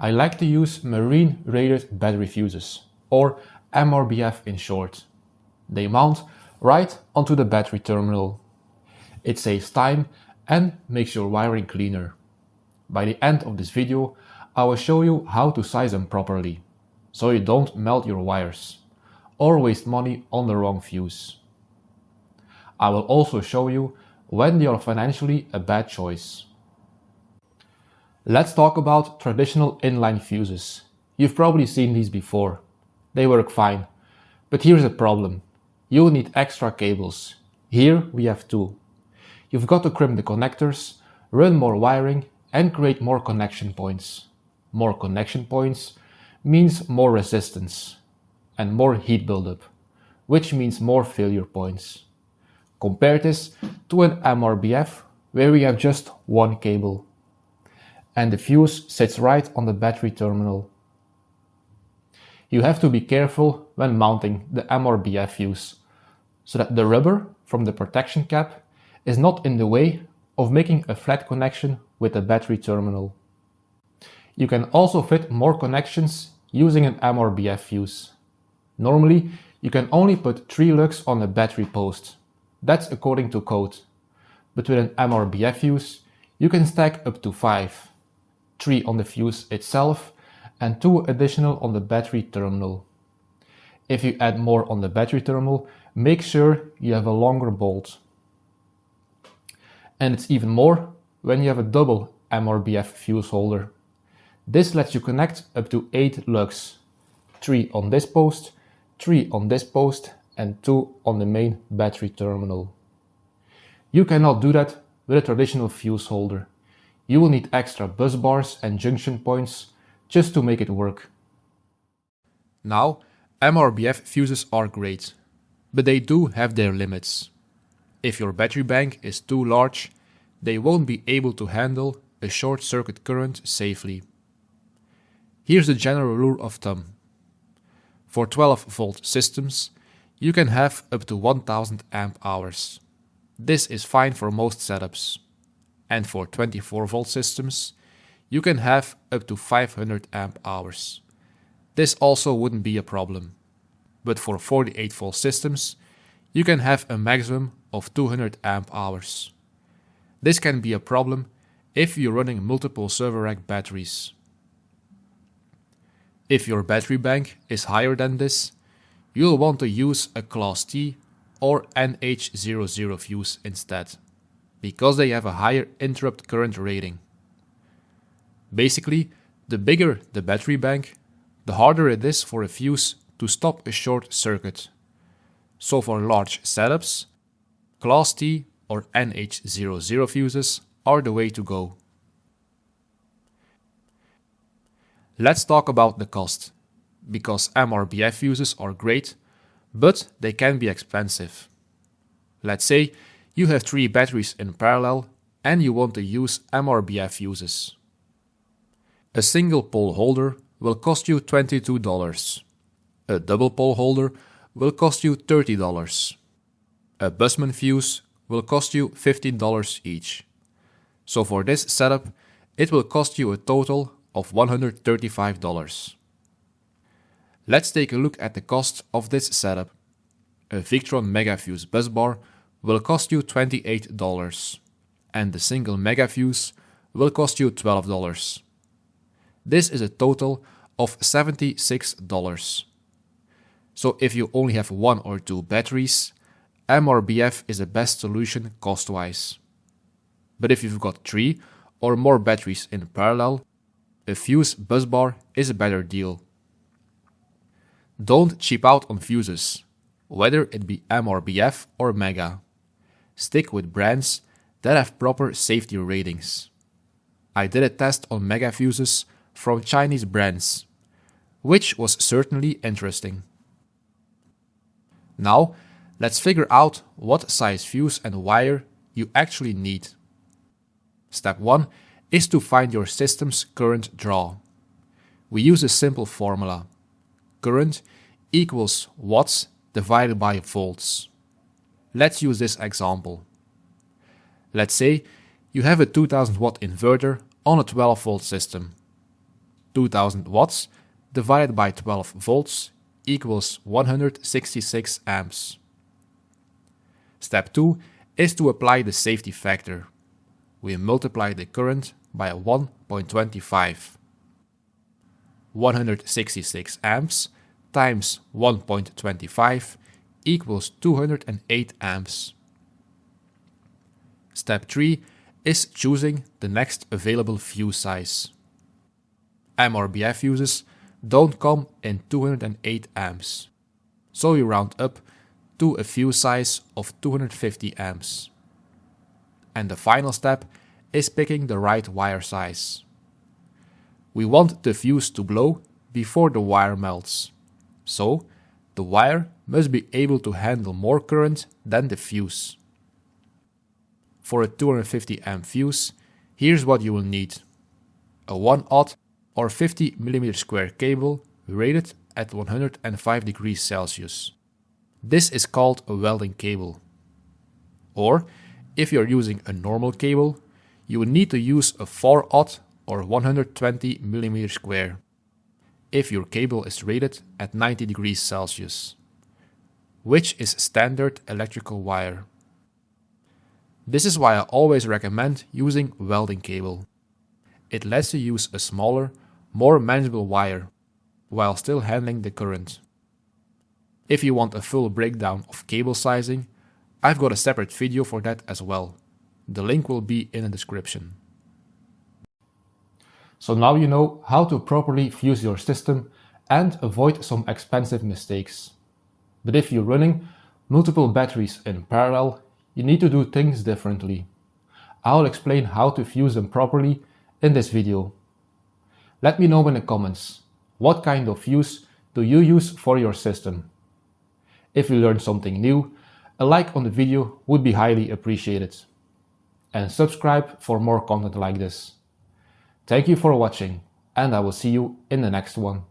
I like to use marine rated battery fuses, or MRBF in short. They mount right onto the battery terminal. It saves time and makes your wiring cleaner. By the end of this video, I will show you how to size them properly, so you don't melt your wires or waste money on the wrong fuse. I will also show you when they are financially a bad choice. Let's talk about traditional inline fuses. You've probably seen these before. They work fine, but here's a problem. You'll need extra cables. Here we have two. You've got to crimp the connectors, run more wiring, and create more connection points. More connection points means more resistance and more heat buildup, which means more failure points. Compare this to an MRBF where we have just one cable and the fuse sits right on the battery terminal. You have to be careful when mounting the MRBF fuse so that the rubber from the protection cap is not in the way of making a flat connection with the battery terminal. You can also fit more connections using an MRBF fuse. Normally, you can only put 3 lugs on a battery post. That's according to code. But with an MRBF fuse, you can stack up to 5. 3 on the fuse itself and 2 additional on the battery terminal. If you add more on the battery terminal, make sure you have a longer bolt. And it's even more when you have a double MRBF fuse holder. This lets you connect up to 8 lugs, 3 on this post, 3 on this post, and 2 on the main battery terminal. You cannot do that with a traditional fuse holder. You will need extra bus bars and junction points just to make it work. Now, MRBF fuses are great, but they do have their limits. If your battery bank is too large, they won't be able to handle a short circuit current safely. Here's the general rule of thumb. For 12-volt systems, you can have up to 1000 amp hours. This is fine for most setups. And for 24-volt systems, you can have up to 500 amp hours. This also wouldn't be a problem. But for 48-volt systems, you can have a maximum of 200 amp hours. This can be a problem if you're running multiple server rack batteries. If your battery bank is higher than this, you'll want to use a Class T or NH00 fuse instead, because they have a higher interrupt current rating. Basically, the bigger the battery bank, the harder it is for a fuse to stop a short circuit. So for large setups, Class T or NH00 fuses are the way to go. Let's talk about the cost, because MRBF fuses are great, but they can be expensive. Let's say you have 3 batteries in parallel and you want to use MRBF fuses. A single pole holder will cost you $22. A double pole holder will cost you $30. A busman fuse will cost you $15 each. So for this setup, it will cost you a total of $135. Let's take a look at the cost of this setup. A Victron Megafuse busbar will cost you $28, and the single Megafuse will cost you $12. This is a total of $76. So if you only have 1 or 2 batteries, MRBF is the best solution cost-wise. But if you've got 3 or more batteries in parallel, a fuse busbar is a better deal. Don't cheap out on fuses, whether it be MRBF or Mega. Stick with brands that have proper safety ratings. I did a test on Mega fuses from Chinese brands, which was certainly interesting. Now, let's figure out what size fuse and wire you actually need. Step 1 is to find your system's current draw. We use a simple formula. Current equals watts divided by volts. Let's use this example. Let's say you have a 2000 watt inverter on a 12 volt system. 2000 watts divided by 12 volts equals 166 amps. Step 2 is to apply the safety factor. We multiply the current by 1.25. 166 amps times 1.25 equals 208 amps. Step 3 is choosing the next available fuse size. MRBF fuses don't come in 208 amps, so we round up to a fuse size of 250 amps. And the final step is picking the right wire size. We want the fuse to blow before the wire melts, so the wire must be able to handle more current than the fuse. For a 250 amp fuse, here's what you will need: a 1/0 or 50 mm square cable rated at 105 degrees Celsius. This is called a welding cable. Or, if you're using a normal cable, you will need to use a 4/0 or 120 mm square, if your cable is rated at 90 degrees Celsius, which is standard electrical wire. This is why I always recommend using welding cable. It lets you use a smaller, more manageable wire, while still handling the current. If you want a full breakdown of cable sizing, I've got a separate video for that as well. The link will be in the description. So now you know how to properly fuse your system and avoid some expensive mistakes. But if you're running multiple batteries in parallel, you need to do things differently. I'll explain how to fuse them properly in this video. Let me know in the comments, what kind of fuse do you use for your system? If you learned something new, a like on the video would be highly appreciated. And subscribe for more content like this. Thank you for watching, and I will see you in the next one.